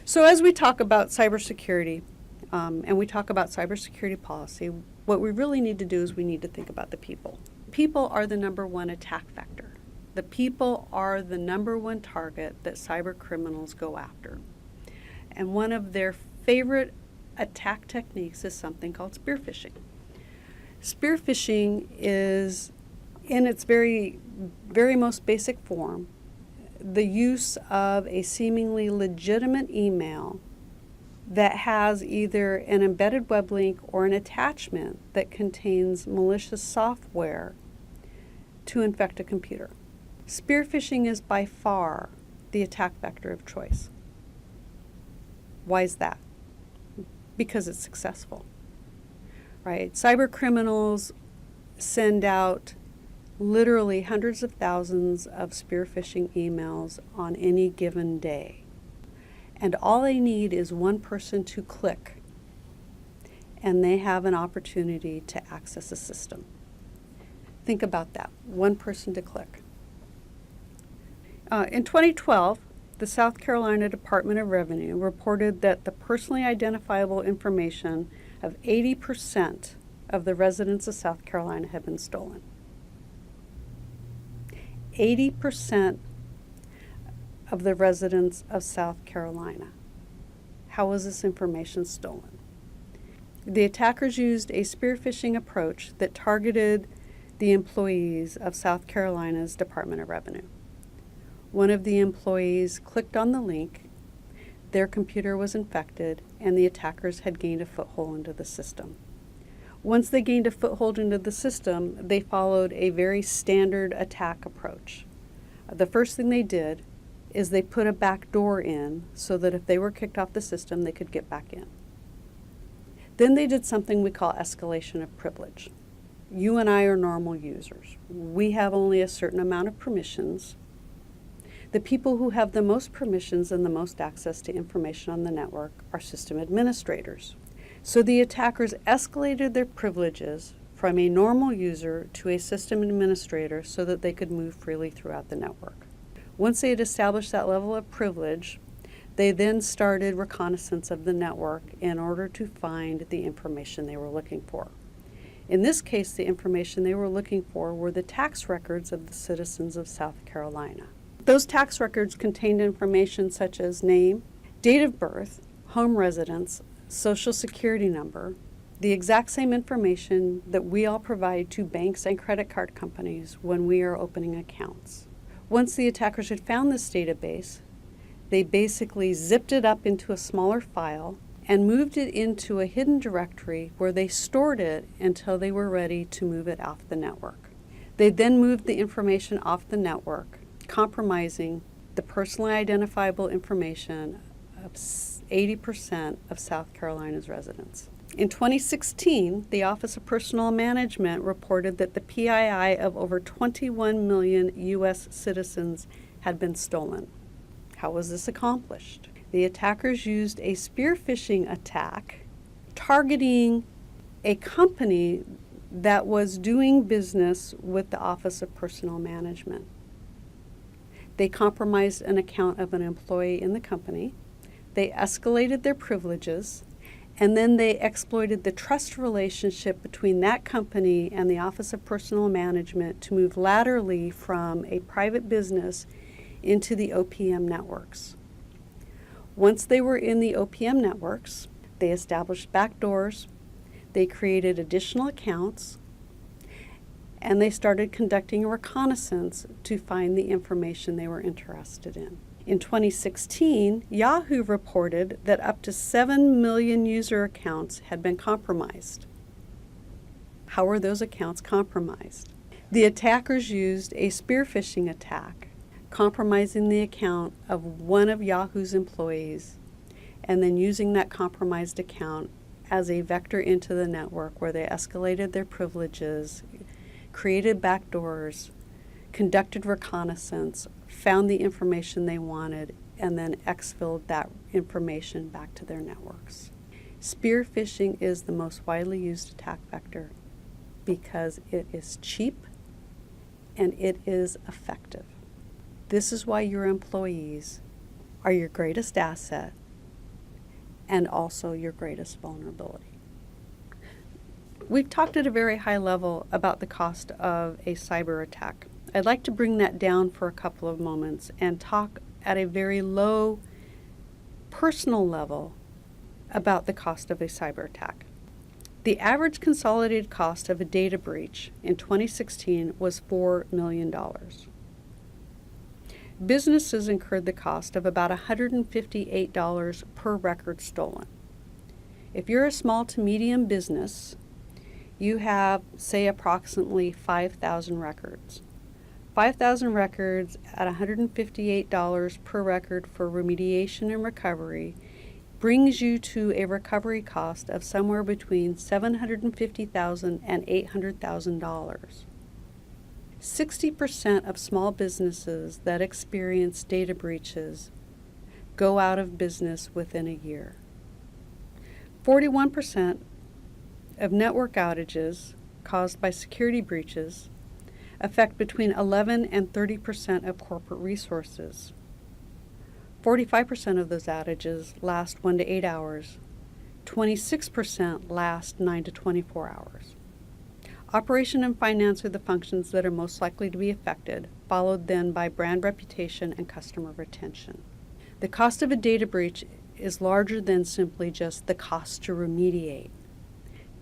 So as we talk about cybersecurity, and we talk about cybersecurity policy, what we really need to do is we need to think about the people. People are the number one attack vector. The people are the number one target that cyber criminals go after. And one of their favorite attack techniques is something called spear phishing. Spear phishing is, in its very most basic form, the use of a seemingly legitimate email that has either an embedded web link or an attachment that contains malicious software to infect a computer. Spear phishing is by far the attack vector of choice. Why is that? Because it's successful, right? Cyber criminals send out literally hundreds of thousands of spear phishing emails on any given day. And all they need is one person to click, and they have an opportunity to access a system. Think about that, one person to click. In 2012, the South Carolina Department of Revenue reported that the personally identifiable information of 80% of the residents of South Carolina had been stolen. 80% of the residents of South Carolina. How was this information stolen? The attackers used a spear phishing approach that targeted the employees of South Carolina's Department of Revenue. One of the employees clicked on the link, their computer was infected, and the attackers had gained a foothold into the system. Once they gained a foothold into the system, they followed a very standard attack approach. The first thing they did is they put a back door in so that if they were kicked off the system, they could get back in. Then they did something we call escalation of privilege. You and I are normal users. We have only a certain amount of permissions. The people who have the most permissions and the most access to information on the network are system administrators. So the attackers escalated their privileges from a normal user to a system administrator so that they could move freely throughout the network. Once they had established that level of privilege, they then started reconnaissance of the network in order to find the information they were looking for. In this case, the information they were looking for were the tax records of the citizens of South Carolina. Those tax records contained information such as name, date of birth, home residence, social security number, the exact same information that we all provide to banks and credit card companies when we are opening accounts. Once the attackers had found this database, they basically zipped it up into a smaller file and moved it into a hidden directory where they stored it until they were ready to move it off the network. They then moved the information off the network, compromising the personally identifiable information of 80% of South Carolina's residents. In 2016, the Office of Personnel Management reported that the PII of over 21 million U.S. citizens had been stolen. How was this accomplished? The attackers used a spear phishing attack targeting a company that was doing business with the Office of Personnel Management. They compromised an account of an employee in the company. They escalated their privileges, and then they exploited the trust relationship between that company and the Office of Personnel Management to move laterally from a private business into the OPM networks. Once they were in the OPM networks, they established backdoors, they created additional accounts, and they started conducting a reconnaissance to find the information they were interested in. In 2016, Yahoo reported that up to 7 million user accounts had been compromised. How were those accounts compromised? The attackers used a spear phishing attack, compromising the account of one of Yahoo's employees, and then using that compromised account as a vector into the network where they escalated their privileges, created backdoors, conducted reconnaissance, found the information they wanted, and then exfilled that information back to their networks. Spear phishing is the most widely used attack vector because it is cheap and it is effective. This is why your employees are your greatest asset and also your greatest vulnerability. We've talked at a very high level about the cost of a cyber attack. I'd like to bring that down for a couple of moments and talk at a very low personal level about the cost of a cyber attack. The average consolidated cost of a data breach in 2016 was $4 million. Businesses incurred the cost of about $158 per record stolen. If you're a small to medium business, you have, say, approximately 5,000 records. 5,000 records at $158 per record for remediation and recovery brings you to a recovery cost of somewhere between $750,000 and $800,000. 60% of small businesses that experience data breaches go out of business within a year. 41% of network outages caused by security breaches affect between 11 and 30% of corporate resources. 45% of those outages last 1 to 8 hours. 26% last 9 to 24 hours. Operation and finance are the functions that are most likely to be affected, followed then by brand reputation and customer retention. The cost of a data breach is larger than simply just the cost to remediate.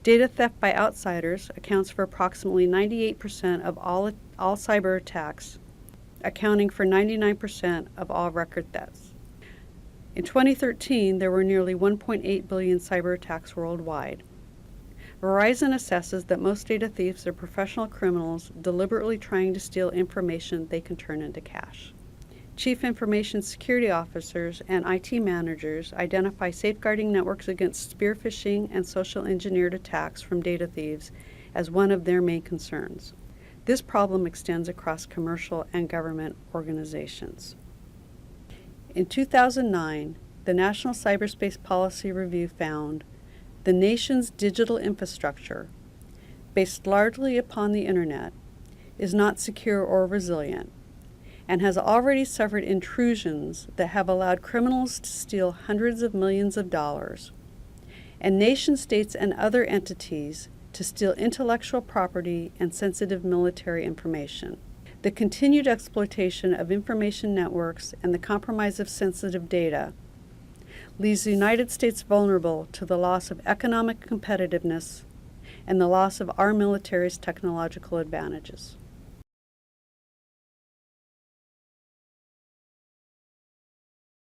Data theft by outsiders accounts for approximately 98% of all cyber attacks, accounting for 99% of all record thefts. In 2013, there were nearly 1.8 billion cyber attacks worldwide. Verizon assesses that most data thieves are professional criminals deliberately trying to steal information they can turn into cash. Chief Information Security Officers and IT managers identify safeguarding networks against spear phishing and social engineered attacks from data thieves as one of their main concerns. This problem extends across commercial and government organizations. In 2009, the National Cyberspace Policy Review found the nation's digital infrastructure, based largely upon the Internet, is not secure or resilient, and has already suffered intrusions that have allowed criminals to steal hundreds of millions of dollars, and nation states and other entities to steal intellectual property and sensitive military information. The continued exploitation of information networks and the compromise of sensitive data leaves the United States vulnerable to the loss of economic competitiveness and the loss of our military's technological advantages.